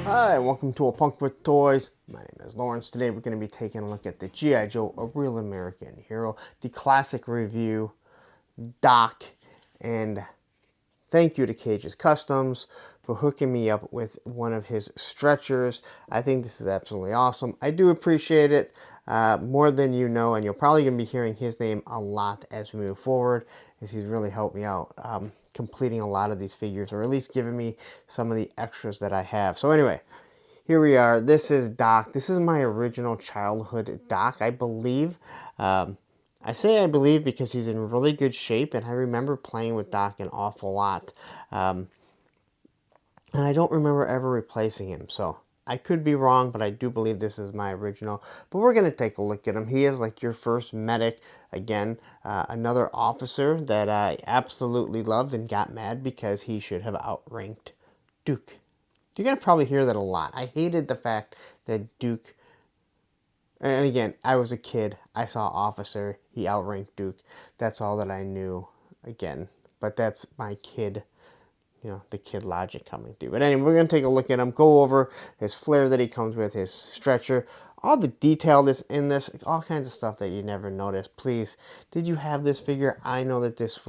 Hi, welcome to A Punk with Toys. My name is Lawrence. Today we're going to be taking a look at the G.I. Joe, A Real American Hero, the classic review, Doc, and thank you to Cage's Customs for hooking me up with one of his stretchers. I think this is absolutely awesome. I do appreciate it more than you know, and you're probably going to be hearing his name a lot as we move forward, as he's really helped me out completing a lot of these figures, or at least giving me some of the extras that I have. So anyway, here we are. This is Doc. This is my original childhood Doc, I believe. I say I believe because he's in really good shape, and I remember playing with Doc an awful lot. And I don't remember ever replacing him, so I could be wrong, but I do believe this is my original. But we're going to take a look at him. He is like your first medic. Again, another officer that I absolutely loved and got mad because he should have outranked Duke. You're going to probably hear that a lot. I hated the fact that Duke, and again, I was a kid. I saw Officer. He outranked Duke. That's all that I knew, again. But that's my kid, the kid logic coming through. But anyway, we're going to take a look at him, go over his flare that he comes with, his stretcher, all the detail that's in this, all kinds of stuff that you never noticed. Please, did you have this figure? I know that this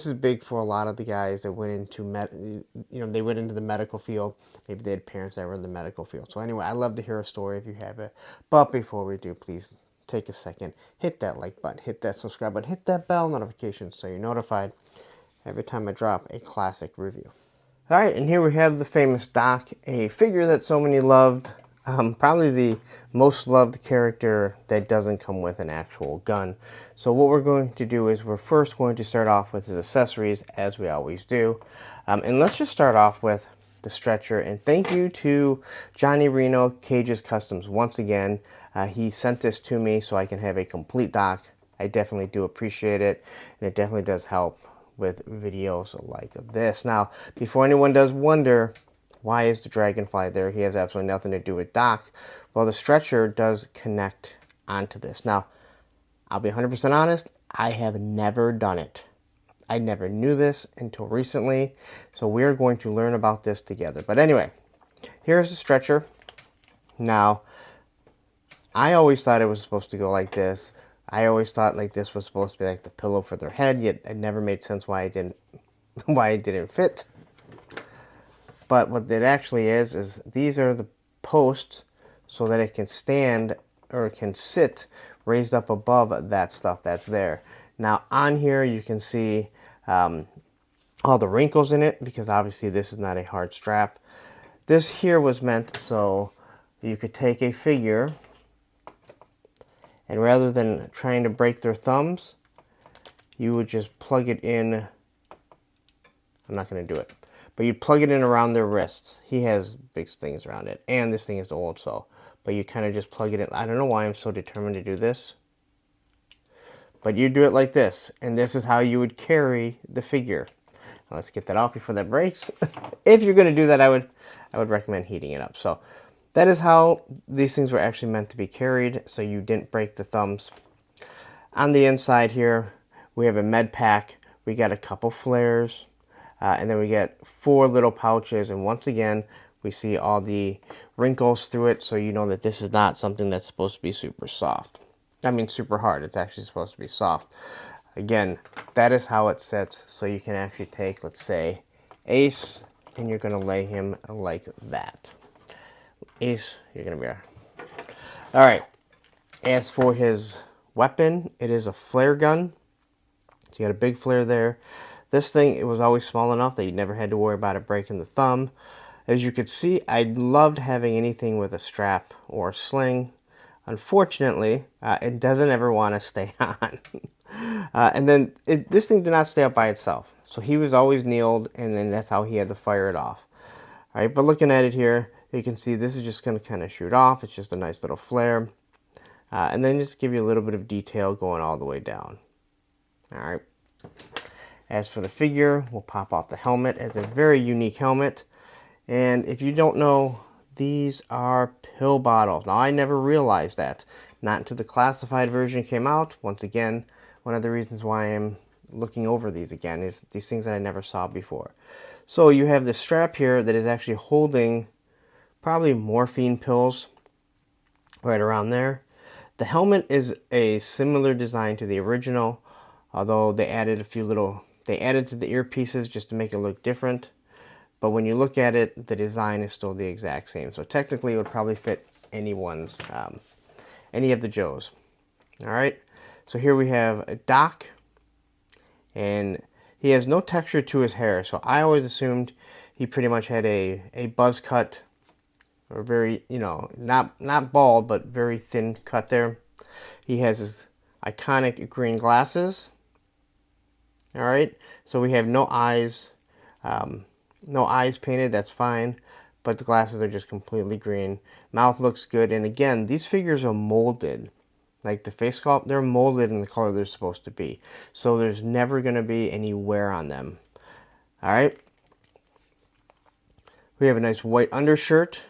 is big for a lot of the guys that went into they went into the medical field. Maybe they had parents that were in the medical field. So anyway, I love to hear a story if you have it. But before we do, please take a second, hit that like button, hit that subscribe button, hit that bell notification so you're notified every time I drop a classic review. All right, and here we have the famous Doc, a figure that so many loved. Probably the most loved character that doesn't come with an actual gun. So what we're going to do is we're first going to start off with his accessories, as we always do. And let's just start off with the stretcher. And thank you to Johnny Reno, Cage's Customs, once again. He sent this to me so I can have a complete Doc. I definitely do appreciate it, and it definitely does help with videos like this. Now, before anyone does wonder, why is the dragonfly there? He has absolutely nothing to do with Doc. Well, the stretcher does connect onto this. Now, I'll be 100% honest, I have never done it. I never knew this until recently, so we're going to learn about this together. But anyway, here's the stretcher. Now, I always thought it was supposed to go like this. I always thought like this was supposed to be like the pillow for their head, yet it never made sense why it didn't fit. But what it actually is these are the posts so that it can stand or it can sit raised up above that stuff that's there. Now on here you can see all the wrinkles in it, because obviously this is not a hard strap. This here was meant so you could take a figure, and rather than trying to break their thumbs, you would just plug it in. I'm not going to do it. But you plug it in around their wrist. He has big things around it. And this thing is old, so. But you kind of just plug it in. I don't know why I'm so determined to do this. But you do it like this. And this is how you would carry the figure. Now let's get that off before that breaks. If you're going to do that, I would recommend heating it up. So that is how these things were actually meant to be carried, so you didn't break the thumbs. On the inside here, we have a med pack. We got a couple flares. And then we get 4 little pouches, and once again we see all the wrinkles through it, so you know that this is not something that's supposed to be super soft. I mean super hard. It's actually supposed to be soft. Again, that is how it sits, so you can actually take, let's say, Ace, and you're going to lay him like that. Ace, you're going to be alright. As for his weapon, it is a flare gun. So you got a big flare there. This thing, it was always small enough that you never had to worry about it breaking the thumb. As you could see, I loved having anything with a strap or a sling. Unfortunately, it doesn't ever want to stay on. And then this thing did not stay up by itself. So he was always kneeled, and then that's how he had to fire it off. All right, but looking at it here, you can see this is just going to kind of shoot off. It's just a nice little flare. And then just give you a little bit of detail going all the way down. All right. As for the figure, we'll pop off the helmet. It's a very unique helmet. And if you don't know, these are pill bottles. Now, I never realized that. Not until the classified version came out. Once again, one of the reasons why I'm looking over these again, is these things that I never saw before. So you have this strap here that is actually holding probably morphine pills right around there. The helmet is a similar design to the original, although they added they added to the earpieces just to make it look different. But when you look at it, the design is still the exact same. So technically it would probably fit anyone's, any of the Joes. All right, so here we have Doc, and he has no texture to his hair. So I always assumed he pretty much had a buzz cut, or very, not bald, but very thin cut there. He has his iconic green glasses. All right, so we have no eyes, painted. That's fine, but the glasses are just completely green. Mouth looks good, and again, these figures are molded. Like the face sculpt, they're molded in the color they're supposed to be. So there's never going to be any wear on them. All right. We have a nice white undershirt.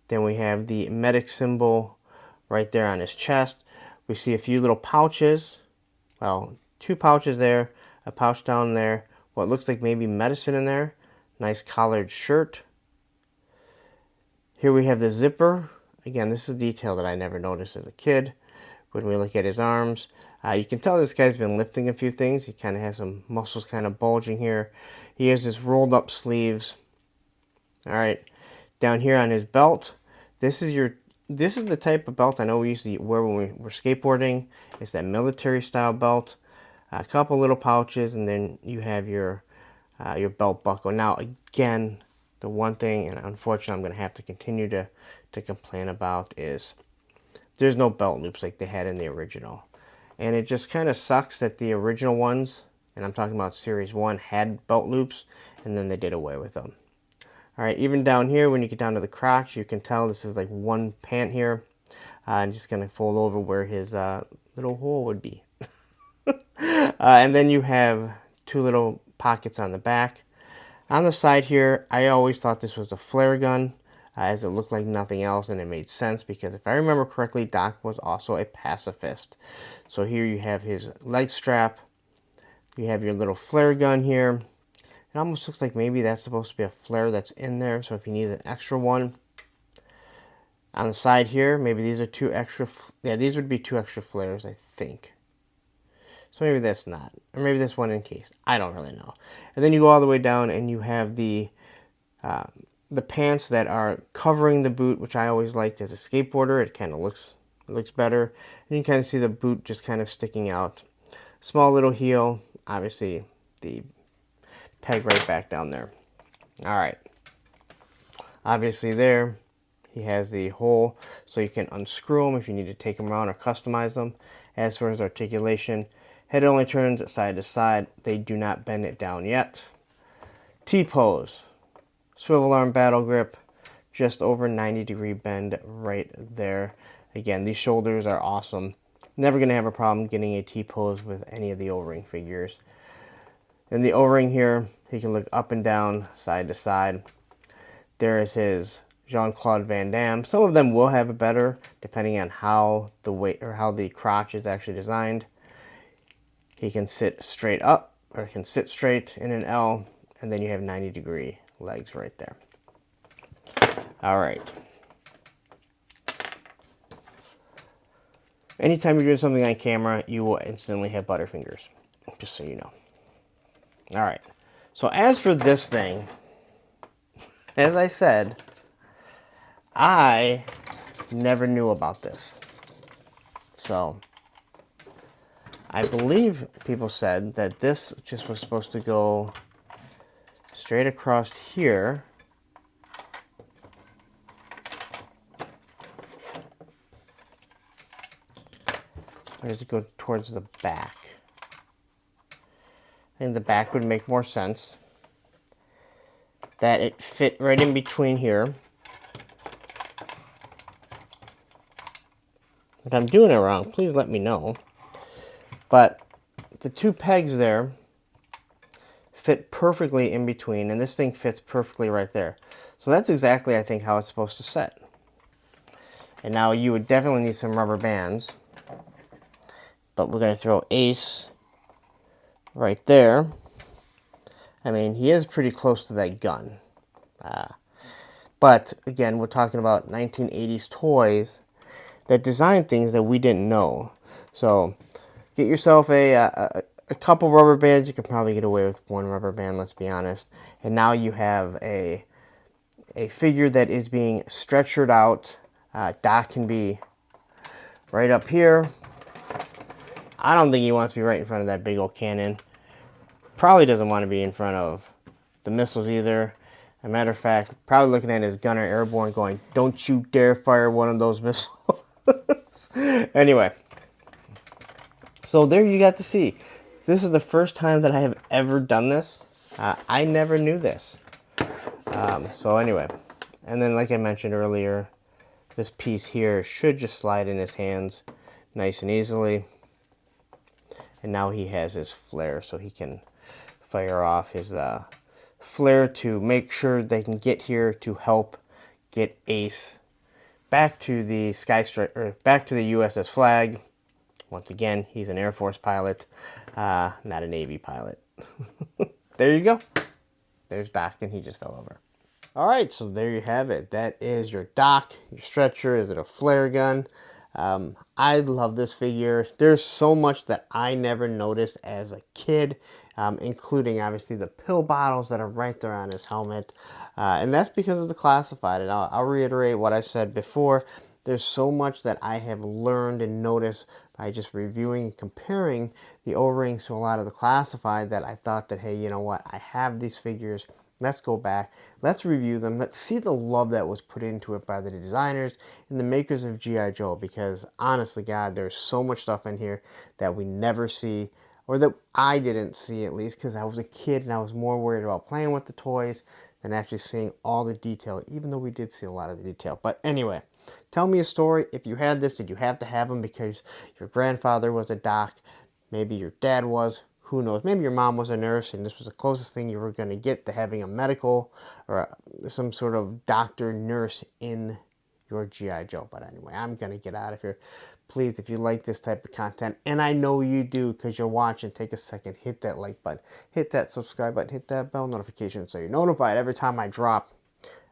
Then we have the medic symbol right there on his chest. We see a few little pouches. Well, 2 pouches there, a pouch down there. What looks like maybe medicine in there. Nice collared shirt. Here we have the zipper. Again, this is a detail that I never noticed as a kid. When we look at his arms, you can tell this guy's been lifting a few things. He kind of has some muscles kind of bulging here. He has his rolled up sleeves. All right, down here on his belt, this is the type of belt I know we used to wear when we were skateboarding. It's that military style belt. A couple little pouches, and then you have your belt buckle. Now again, the one thing, and unfortunately I'm going to have to continue to complain about, is there's no belt loops like they had in the original. And it just kind of sucks that the original ones, and I'm talking about Series 1, had belt loops, and then they did away with them. All right, even down here, when you get down to the crotch, you can tell this is like one pant here. I'm just going to fold over where his little hole would be. And then you have 2 little pockets on the back. On the side here, I always thought this was a flare gun, as it looked like nothing else, and it made sense because if I remember correctly, Doc was also a pacifist. So here you have his leg strap, you have your little flare gun here. It almost looks like maybe that's supposed to be a flare that's in there, so if you need an extra one. On the side here, maybe these are 2 extra, yeah, these would be 2 extra flares, I think. So maybe that's not, or maybe this one in case. I don't really know. And then you go all the way down and you have the pants that are covering the boot, which I always liked as a skateboarder. It kind of looks better. And you can kind of see the boot just kind of sticking out. Small little heel, obviously the peg right back down there. All right. Obviously there, he has the hole so you can unscrew them if you need to take them around or customize them. As for his articulation, head only turns side to side. They do not bend it down yet. T-pose. Swivel arm battle grip, just over 90-degree bend right there. Again, these shoulders are awesome. Never going to have a problem getting a T-pose with any of the O-ring figures. In the O-ring here, he can look up and down, side to side. There is his Jean-Claude Van Damme. Some of them will have it better, depending on how the weight or how the crotch is actually designed. He can sit straight up, or can sit straight in an L, and then you have 90-degree legs right there. All right. Anytime you're doing something on camera, you will instantly have butterfingers, just so you know. All right. So as for this thing, as I said, I never knew about this. So I believe people said that this just was supposed to go straight across here. Or does it go towards the back? I think the back would make more sense. That it fit right in between here. If I'm doing it wrong, please let me know. But the 2 pegs there fit perfectly in between, and this thing fits perfectly right there. So that's exactly, I think, how it's supposed to set. And now you would definitely need some rubber bands. But we're going to throw Ace right there. I mean, he is pretty close to that gun. But again, we're talking about 1980s toys that design things that we didn't know. So get yourself a couple rubber bands. You can probably get away with one rubber band, let's be honest. And now you have a figure that is being stretchered out. Doc can be right up here. I don't think he wants to be right in front of that big old cannon. Probably doesn't want to be in front of the missiles either. As a matter of fact, probably looking at his gunner airborne going, don't you dare fire one of those missiles. Anyway, so there you got to see. This is the first time that I have ever done this. I never knew this. So anyway, and then like I mentioned earlier, this piece here should just slide in his hands nice and easily. And now he has his flare, so he can fire off his flare to make sure they can get here to help get Ace back to the back to the USS Flag. Once again, he's an Air Force pilot, not a Navy pilot. There you go. There's Doc, and he just fell over. All right, so there you have it. That is your Doc, your stretcher. Is it a flare gun? I love this figure. There's so much that I never noticed as a kid, including obviously the pill bottles that are right there on his helmet. And that's because of the classified. And I'll reiterate what I said before. There's so much that I have learned and noticed by just reviewing and comparing the O-rings to a lot of the classified that I thought that, hey, you know what? I have these figures. Let's go back. Let's review them. Let's see the love that was put into it by the designers and the makers of G.I. Joe, because honestly, God, there's so much stuff in here that we never see, or that I didn't see at least, because I was a kid and I was more worried about playing with the toys than actually seeing all the detail, even though we did see a lot of the detail. But anyway, tell me a story. If you had this, did you have to have them because your grandfather was a doc? Maybe your dad was. Who knows? Maybe your mom was a nurse and this was the closest thing you were going to get to having a medical or some sort of doctor, nurse in your G.I. Joe. But anyway, I'm going to get out of here. Please, if you like this type of content, and I know you do because you're watching, take a second, hit that like button, hit that subscribe button, hit that bell notification so you're notified every time I drop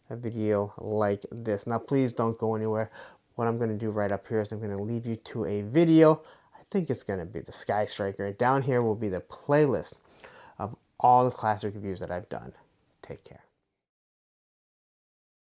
a video like this. Now, please don't go anywhere. What I'm going to do right up here is I'm going to leave you to a video. I think it's going to be the Sky Striker. Down here will be the playlist of all the classic reviews that I've done. Take care.